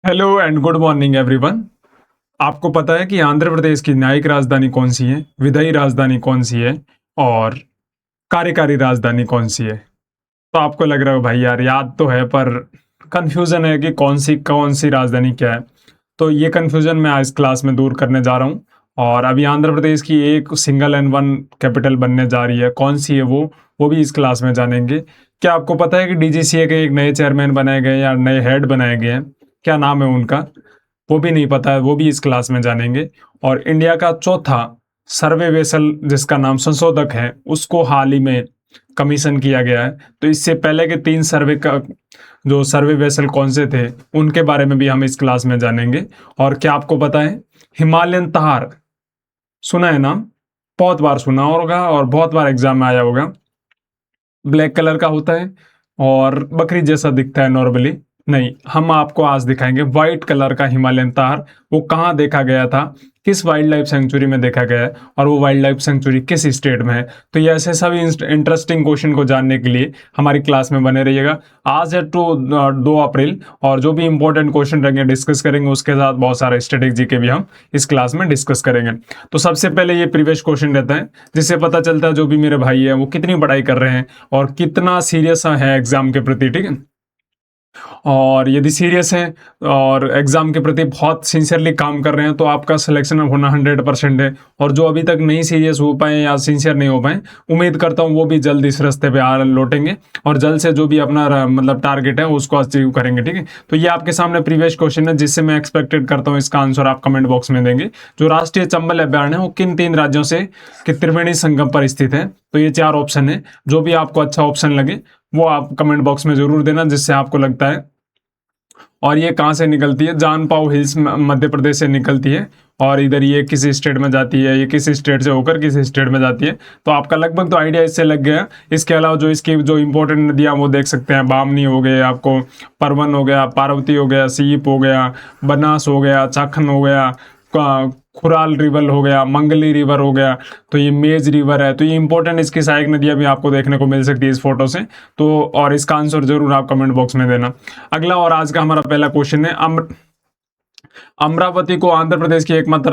Hello and good morning everyone. आपको पता है कि आंध्र प्रदेश की न्यायिक राजधानी कौन सी है, विधायी राजधानी कौन सी है और कार्यकारी राजधानी कौन सी है? तो आपको लग रहा है भाई यार याद तो है पर कंफ्यूजन है कि कौन सी राजधानी क्या है। तो ये कंफ्यूजन मैं आज क्लास में दूर करने जा रहा हूँ। और अभी आंध्र प्रदेश की एक सिंगल एंड वन कैपिटल बनने जा रही है, कौन सी है वो भी इस क्लास में जानेंगे। क्या आपको पता है कि डीजीसीए के एक नए चेयरमैन बनाए गए या नए हेड बनाए गए हैं? क्या नाम है उनका? वो भी नहीं पता है, वो भी इस क्लास में जानेंगे। और इंडिया का चौथा सर्वे वेसल जिसका नाम संशोधक है, उसको हाल ही में कमीशन किया गया है। तो इससे पहले के तीन सर्वे का जो सर्वे वेसल कौन से थे उनके बारे में भी हम इस क्लास में जानेंगे। और क्या आपको पता है हिमालयन तार, सुना है नाम? बहुत बार सुना होगा और बहुत बार एग्जाम में आया होगा। ब्लैक कलर का होता है और बकरी जैसा दिखता है नॉर्मली। नहीं, हम आपको आज दिखाएंगे व्हाइट कलर का हिमालयन तार। वो कहाँ देखा गया था, किस वाइल्ड लाइफ सेंचुरी में देखा गया है और वो वाइल्ड लाइफ सेंचुरी किस स्टेट में है? तो ये ऐसे सभी इंटरेस्टिंग क्वेश्चन को जानने के लिए हमारी क्लास में बने रहिएगा। आज है 2 अप्रैल और जो भी इंपॉर्टेंट क्वेश्चन रहेंगे डिस्कस करेंगे, उसके साथ बहुत सारे स्ट्रेटेजी के भी हम इस क्लास में डिस्कस करेंगे। तो सबसे पहले ये प्रीवियस क्वेश्चन रहता है जिससे पता चलता है जो भी मेरे भाई है वो कितनी पढ़ाई कर रहे हैं और कितना सीरियस है एग्जाम के प्रति, ठीक है। और यदि सीरियस हैं और एग्जाम के प्रति बहुत सिंसियरली काम कर रहे हैं तो आपका सिलेक्शन होना 100% है। और जो अभी तक नहीं सीरियस हो पाए या सिंसियर नहीं हो पाए, उम्मीद करता हूँ वो भी जल्द इस रास्ते पे आ लौटेंगे और जल्द से जो भी अपना मतलब टारगेट है उसको अचीव करेंगे, ठीक है। तो ये आपके सामने प्रीवियस क्वेश्चन है जिससे मैं एक्सपेक्टेड करता हूँ इसका आंसर आप कमेंट बॉक्स में देंगे। जो राष्ट्रीय चंबल अभ्यारण्य है वो किन 3 राज्यों से कि त्रिवेणी संगम पर स्थित है? तो ये 4 ऑप्शन है, जो भी आपको अच्छा ऑप्शन लगे वो आप कमेंट बॉक्स में जरूर देना जिससे आपको लगता है। और ये कहाँ से निकलती है? जानपाव हिल्स मध्य प्रदेश से निकलती है। और इधर ये किस स्टेट में जाती है, ये किस स्टेट से होकर किस स्टेट में जाती है? तो आपका लगभग तो आइडिया इससे लग गया। इसके अलावा जो इसकी जो इंपॉर्टेंट नदियाँ वो देख सकते हैं, बामनी हो गए, आपको परवन हो गया, पार्वती हो गया, सीप हो गया, बनास हो गया, चाखन हो गया, खुराल रिवर हो गया, मंगली रिवर हो गया, तो ये मेज रिवर है। तो ये इंपॉर्टेंट इसकी सहायक नदियां भी आपको देखने को मिल सकती है इस फोटो से। तो और इसका आंसर जरूर आप कमेंट बॉक्स में देना। अगला और आज का हमारा पहला क्वेश्चन है, अमरावती को आंध्र प्रदेश की एकमात्र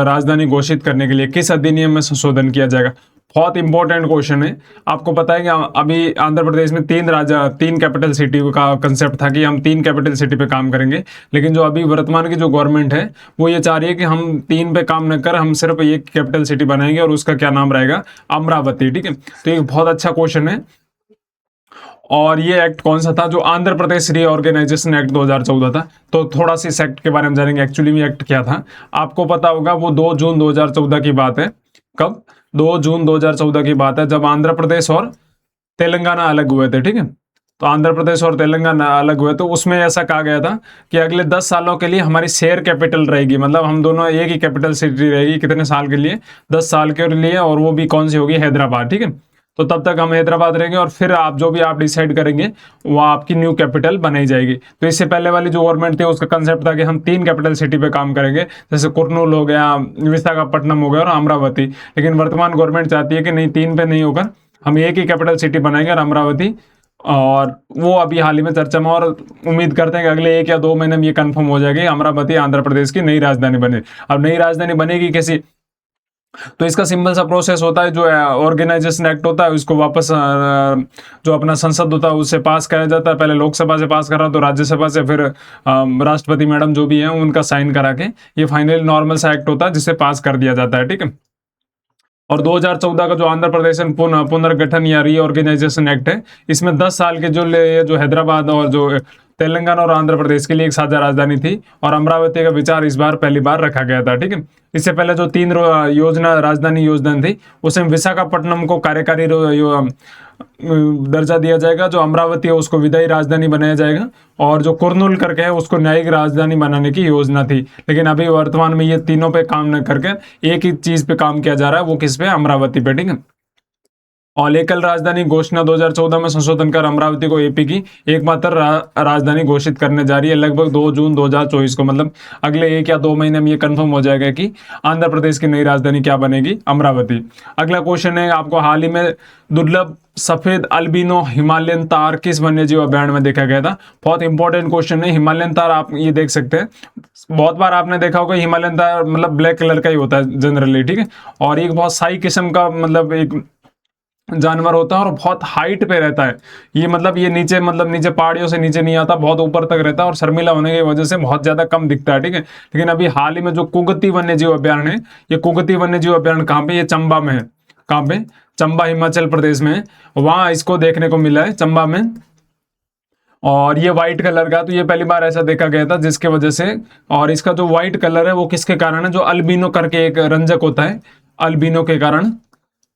राजधानी घोषित करने के लिए किस अधिनियम में संशोधन किया जाएगा? बहुत इंपॉर्टेंट क्वेश्चन है। आपको पता है कि अभी आंध्र प्रदेश में 3 कैपिटल सिटी का कंसेप्ट था कि हम 3 कैपिटल सिटी पे काम करेंगे, लेकिन जो अभी वर्तमान की जो गवर्नमेंट है वो ये चाह रही है कि हम 3 पे काम न कर हम सिर्फ एक कैपिटल सिटी बनाएंगे और उसका क्या नाम रहेगा? अमरावती, ठीक है। तो ये बहुत अच्छा क्वेश्चन है। और ये एक्ट कौन सा था? जो आंध्र प्रदेश रीऑर्गेनाइजेशन एक्ट 2014 था। तो थोड़ा सा इस एक्ट के बारे में जानेंगे, एक्चुअली में एक्ट क्या था। आपको पता होगा वो 2 जून 2014 की बात है। कब? 2 जून 2014 की बात है जब आंध्र प्रदेश और तेलंगाना अलग हुए थे, ठीक है। तो आंध्र प्रदेश और तेलंगाना अलग हुए तो उसमें ऐसा कहा गया था कि अगले 10 सालों के लिए हमारी शेयर कैपिटल रहेगी, मतलब हम दोनों एक ही कैपिटल सिटी रहेगी। कितने साल के लिए? 10 साल के लिए। और वो भी कौन सी होगी? हैदराबाद, ठीक है। तो तब तक हम हैदराबाद रहेंगे और फिर आप जो भी आप डिसाइड करेंगे वो आपकी न्यू कैपिटल बनाई जाएगी। तो इससे पहले वाली जो गवर्नमेंट थी उसका कंसेप्ट था कि हम 3 कैपिटल सिटी पे काम करेंगे, जैसे कुर्नूल हो गया, विशाखापट्टनम हो गया और अमरावती। लेकिन वर्तमान गवर्नमेंट चाहती है कि नहीं, 3 पे नहीं होकर हम एक ही कैपिटल सिटी बनाएंगे और अमरावती। और वो अभी हाल ही में चर्चा में, और उम्मीद करते हैं कि अगले 1 या 2 महीने में ये कंफर्म हो जाएगी अमरावती आंध्र प्रदेश की नई राजधानी बने। अब नई राजधानी बनेगी कैसी? तो इसका सिंपल सा प्रोसेस होता है, जो ऑर्गेनाइजेशन एक्ट होता है उसको वापस जो अपना संसद होता है उससे पास कराया जाता है। पहले लोकसभा से पास करा तो राज्यसभा से, फिर राष्ट्रपति मैडम जो भी हैं उनका साइन करा के ये फाइनली नॉर्मल सा एक्ट होता है जिससे पास कर दिया जाता है, ठीक है। और 2014 का जो आंध्र प्रदेश पुनर्गठन या रीऑर्गेनाइजेशन एक्ट है, इसमें 10 साल के जो हैदराबाद और जो तेलंगाना और आंध्र प्रदेश के लिए एक साझा राजधानी थी और अमरावती का विचार इस बार पहली बार रखा गया था, ठीक है। इससे पहले जो 3 राजधानी योजना थी उसमें विशाखापट्टनम को कार्यकारी दर्जा दिया जाएगा, जो अमरावती है उसको विधायी राजधानी बनाया जाएगा और जो कुर्नूल करके है उसको न्यायिक राजधानी बनाने की योजना थी। लेकिन अभी वर्तमान में ये तीनों पे काम न करके एक ही चीज पे काम किया जा रहा है, वो किस पे? अमरावती पे, ठीक है। और एकल राजधानी घोषणा 2014 में संशोधन कर अमरावती को एपी की एकमात्र राजधानी घोषित करने जा रही है लगभग 2 जून 2024 को। मतलब अगले 1 या 2 महीने में ये कंफर्म हो जाएगा कि आंध्र प्रदेश की नई राजधानी क्या बनेगी, अमरावती। अगला क्वेश्चन है आपको, हाल ही में दुर्लभ सफेद अल्बिनो हिमालयन तार किस वन्यजीव अभ्यारण्य में देखा गया था? बहुत इंपॉर्टेंट क्वेश्चन है। हिमालयन तार आप ये देख सकते हैं, बहुत बार आपने देखा होगा हिमालयन तार मतलब ब्लैक कलर का ही होता है जनरली, ठीक है। और एक बहुत साई किस्म का मतलब एक जानवर होता है और बहुत हाइट पे रहता है ये, मतलब ये नीचे मतलब नीचे पहाड़ियों से नीचे नहीं आता, बहुत ऊपर तक रहता है और शर्मिला होने की वजह से बहुत ज्यादा कम दिखता है, ठीक है। लेकिन अभी हाल ही में जो कुगती वन्यजीव अभ्यारण्य है, ये कुगती वन्यजीव अभ्यारण्य कहाँ पे, ये चंबा में है। कहाँ पे? चंबा हिमाचल प्रदेश में है, वहां इसको देखने को मिला है चंबा में। और ये व्हाइट कलर का, तो ये पहली बार ऐसा देखा गया था जिसके वजह से, और इसका जो व्हाइट कलर है वो किसके कारण है, जो अल्बिनो करके एक रंजक होता है, अल्बिनो के कारण,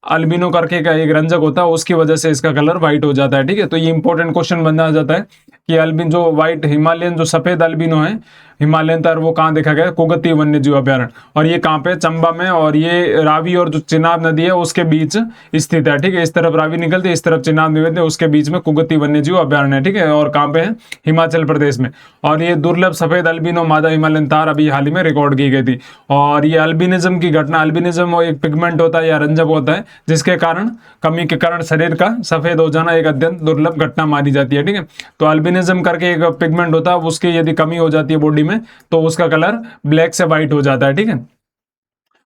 अल्बिनो करके का एक रंजक होता है, उसकी वजह से इसका कलर व्हाइट हो जाता है, ठीक है। तो ये इंपॉर्टेंट क्वेश्चन बन जाता है कि अल्बिन जो व्हाइट हिमालयन जो सफेद अल्बिनो है हिमालयन तार, वो कहाँ देखा गया? कुगती वन्यजीव अभ्यारण्य। और ये कहाँ पे? चंबा में। और ये रावी और जो चिनाब नदी है उसके बीच स्थित है, ठीक है। इस तरफ रावी निकलती है, इस तरफ चिनाब निकलती है, उसके बीच में कुगती वन्यजीव अभ्यारण्य है, ठीक है। और कहाँ पे है? हिमाचल प्रदेश में। और ये दुर्लभ सफेद अल्बिनो मादा हिमालयन तार अभी हाल ही में रिकॉर्ड की गई थी। और ये अल्बिनिज्म की घटना, अल्बिनिज्म वो एक पिगमेंट होता है या रंजक होता है जिसके कारण, कमी के कारण शरीर का सफेद हो जाना एक अत्यंत दुर्लभ घटना मानी जाती है, ठीक है। तो अल्बिनिज्म करके एक पिगमेंट होता है, उसकी यदि कमी हो जाती है बॉडी में तो उसका कलर ब्लैक से व्हाइट हो जाता है, ठीक है।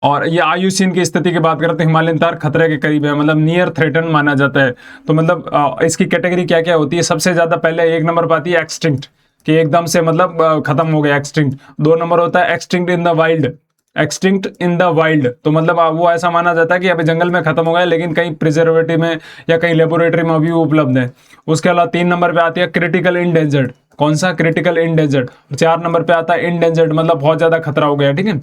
और ये आयुसीन की स्थिति की बात करते हैं, हिमालयन तार खतरे के करीब है, मतलब नियर थ्रेटन माना जाता है। तो मतलब इसकी कैटेगरी क्या क्या होती है? सबसे ज्यादा पहले 1 नंबर पर आती है एक्सटिंक्ट, कि एकदम से मतलब खत्म हो गया, एक्सटिंक्ट। 2 नंबर होता है extinct in the wild, extinct in the wild, तो मतलब वो ऐसा माना जाता है कि अभी जंगल में खत्म हो गया लेकिन कहीं प्रिजर्वेटिव में या कहीं लेबोरेटरी में अभी उपलब्ध है। उसके अलावा 3 नंबर पे आती है क्रिटिकल इंडेंजर्ड, कौन सा? Critical endangered. 4 नंबर पे आता है इंडेंजर्ड, मतलब बहुत ज्यादा खतरा हो गया, ठीक है।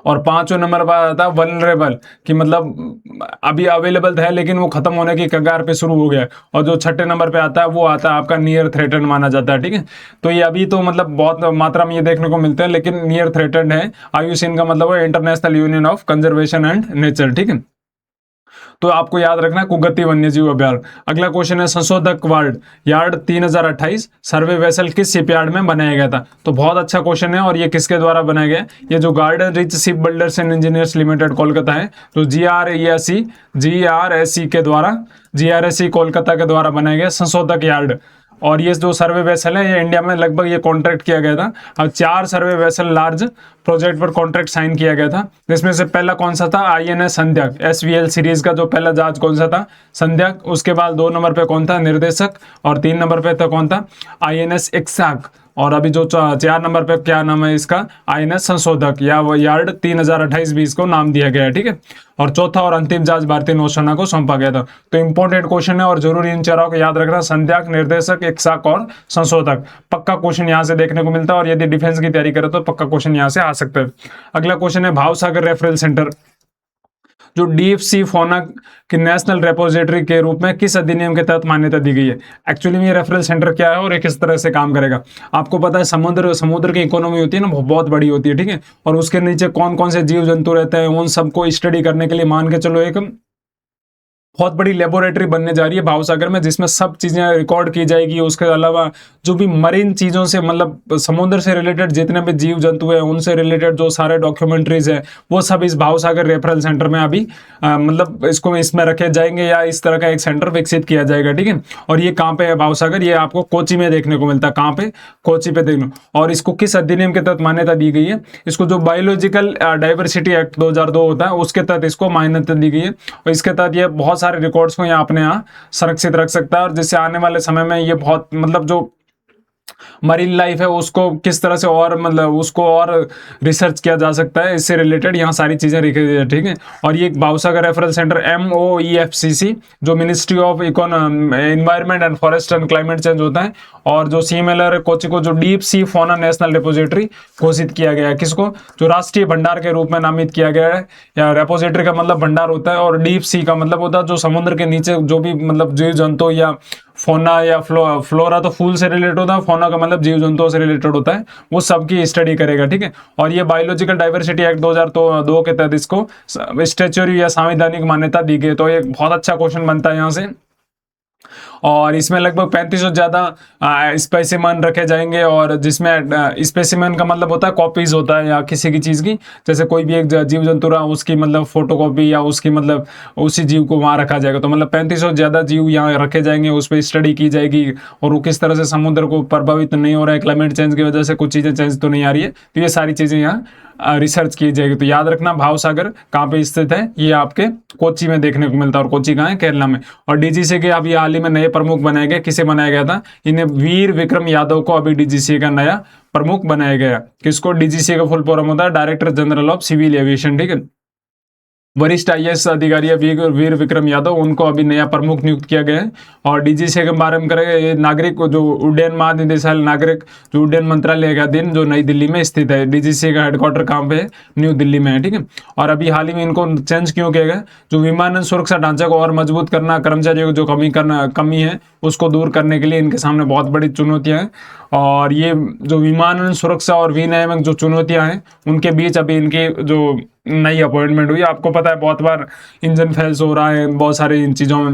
और 5वें नंबर पर आता है वल्नरेबल, कि मतलब अभी अवेलेबल है लेकिन वो खत्म होने की कगार पे शुरू हो गया है। और जो 6 नंबर पे आता है वो आता है आपका नियर थ्रेटन माना जाता है, ठीक है। तो ये अभी तो मतलब बहुत मात्रा में ये देखने को मिलते हैं लेकिन नियर थ्रेटन है। आयुसीन का मतलब है international union of conservation and nature, ठीक है। तो आपको याद रखना है कुगती वन्यजीव अभ्यारण्य। अगला क्वेश्चन है, संशोधक वार्ड यार्ड 3028 सर्वे वेसल किस शिपयार्ड में बनाया गया था? तो बहुत अच्छा क्वेश्चन है, और ये किसके द्वारा बनाया गया? ये जो garden rich ship builders and engineers limited Kolkata है, तो जीआरएससी के द्वारा, जीआरएससी कोलकाता के द्वारा बनाया गया संशोधक यार्ड। और ये जो सर्वे वेसल है ये इंडिया में लगभग ये कॉन्ट्रैक्ट किया गया था। अब 4 सर्वे वेसल लार्ज प्रोजेक्ट पर कॉन्ट्रैक्ट साइन किया गया था, जिसमें से पहला कौन सा था? आईएनएस संध्याक, एसवीएल सीरीज का जो पहला जहाज कौन सा था? संध्याक। उसके बाद 2 नंबर पे कौन था? निर्देशक। और 3 नंबर पे था कौन था? आईएनएस इक्साक। और अभी जो 4 नंबर पे क्या नाम है इसका? आईएनएस संशोधक, या वो यार्ड 3028 भी इसको नाम दिया गया है, ठीक है। और चौथा और अंतिम जहाज भारतीय नौसेना को सौंपा गया था। तो इंपॉर्टेंट क्वेश्चन है और जरूरी इन चारों को याद रखना, संध्याक, निर्देशक, इक्साक और संशोधक। पक्का क्वेश्चन यहाँ से देखने को मिलता है, और यदि डिफेंस की तैयारी करे तो पक्का क्वेश्चन यहाँ से आ सकता है। अगला क्वेश्चन है, भावसागर रेफरल सेंटर जो डीप सी फौना की नेशनल रेपोजिटरी के रूप में किस अधिनियम के तहत मान्यता दी गई है? एक्चुअली में ये रेफरल सेंटर क्या है और ये किस तरह से काम करेगा? आपको पता है समुद्र की इकोनॉमी होती है ना, बहुत बड़ी होती है, ठीक है। और उसके नीचे कौन कौन से जीव जंतु रहते हैं उन सबको स्टडी करने के लिए मान के चलो एक बहुत बड़ी लेबोरेटरी बनने जा रही है भावसागर में, जिसमें सब चीजें रिकॉर्ड की जाएगी। उसके अलावा जो भी मरीन चीजों से मतलब समुद्र से रिलेटेड जितने भी जीव जंतु हैं उनसे रिलेटेड जो सारे डॉक्यूमेंट्रीज हैं वो सब इस भावसागर रेफरल सेंटर में अभी मतलब इसको इसमें रखे जाएंगे, या इस तरह का एक सेंटर विकसित किया जाएगा, ठीक है। और ये कहाँ पे है भावसागर? ये आपको कोची में देखने को मिलता है। कहाँ पे? कोची पे देखना। और इसको किस अधिनियम के तहत मान्यता दी गई है? इसको जो बायोलॉजिकल डाइवर्सिटी एक्ट 2002 होता है उसके तहत इसको मान्यता दी गई है। और इसके तहत ये बहुत सारे रिकॉर्ड्स को यहाँ अपने यहाँ संरक्षित रख सकता है, और जिससे आने वाले समय में ये बहुत मतलब जो मरीन लाइफ है उसको किस तरह से और मतलब उसको और रिसर्च किया जा सकता है, इससे रिलेटेड यहाँ सारी चीजें लिखी गई है, ठीक है। और ये भावसागर रेफरल सेंटर MOEFCC जो ministry of environment and forest and climate change होता है, और जो CMLR कोची को जो deep sea fauna national repository घोषित किया गया है, किसको? जो राष्ट्रीय भंडार के रूप में नामित किया गया है। या रेपोजिटरी का मतलब भंडार होता है, और डीप सी का मतलब होता है जो समुद्र के नीचे जो भी मतलब जीव जंतु या फोना या फ्लोरा तो फूल से रिलेटेड होता है, फोना का मतलब जीव जंतुओं से रिलेटेड होता है, वो सबकी स्टडी करेगा, ठीक है। और ये बायोलॉजिकल डाइवर्सिटी एक्ट 2002 के तहत इसको स्टैच्यूटरी या संवैधानिक मान्यता दी गई। तो ये बहुत अच्छा क्वेश्चन बनता है यहाँ से। और इसमें लगभग 3500 ज़्यादा स्पेसिमन रखे जाएंगे, और जिसमें स्पेसिमन का मतलब होता है कॉपीज होता है या किसी की चीज़ की, जैसे कोई भी एक जीव जंतु रहा उसकी मतलब फोटोकॉपी या उसकी मतलब उसी जीव को वहाँ रखा जाएगा। तो मतलब 3500 ज़्यादा जीव यहाँ रखे जाएंगे, उस पर स्टडी की जाएगी, और वो किस तरह से समुद्र को प्रभावित नहीं हो रहा है क्लाइमेट चेंज की वजह से, कुछ चीज़ें चेंज तो नहीं आ रही है। तो ये सारी चीज़ें यहाँ रिसर्च की जाएगी। तो याद रखना भाव सागर कहाँ पे स्थित है, ये आपके कोच्चि में देखने को मिलता है, और कोच्चि कहाँ है, केरला में। और डीजीसी के अभी हाल ही में नए प्रमुख बनाए गए, किसे बनाया गया था, इन्हें वीर विक्रम यादव को अभी डीजीसी का नया प्रमुख बनाया गया। किसको, डीजीसी का फुल फॉर्म होता है director general of civil aviation, ठीक है। वरिष्ठ आईएएस अधिकारी वीर विक्रम यादव, उनको अभी नया प्रमुख नियुक्त किया गया है। और डीजीसी के बारे में करेंगे, ये नागरिक जो उड्डयन महानिदेशालय नागरिक जो उड्डयन मंत्रालय का अधीन जो नई दिल्ली में स्थित है। डीजीसी का हेडक्वार्टर कहाँ पे है, न्यू दिल्ली में है, ठीक है। और अभी हाल ही में इनको चेंज क्यों किया गया, जो विमानन सुरक्षा ढांचे को और मजबूत करना, कर्मचारियों को जो कमी है उसको दूर करने के लिए इनके सामने बहुत बड़ी चुनौतियां हैं। और ये जो विमानन सुरक्षा और विनियामक जो चुनौतियां हैं उनके बीच अभी इनकी जो नई अपॉइंटमेंट हुई। आपको पता है बहुत बार इंजन फेल्स हो रहा है बहुत सारी इन चीज़ों में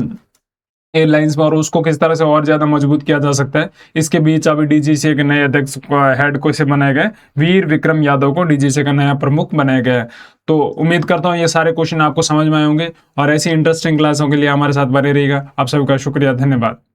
एयरलाइंस में, और उसको किस तरह से और ज़्यादा मजबूत किया जा सकता है, इसके बीच अभी डीजीसी के नए अध्यक्ष हेड को से बनाया गया, वीर विक्रम यादव को डीजीसी का नया प्रमुख बनाया गया है। तो उम्मीद करता हूँ ये सारे क्वेश्चन आपको समझ में आए होंगे, और ऐसी इंटरेस्टिंग क्लासों के लिए हमारे साथ बने रहिएगा। आप सबका शुक्रिया, धन्यवाद।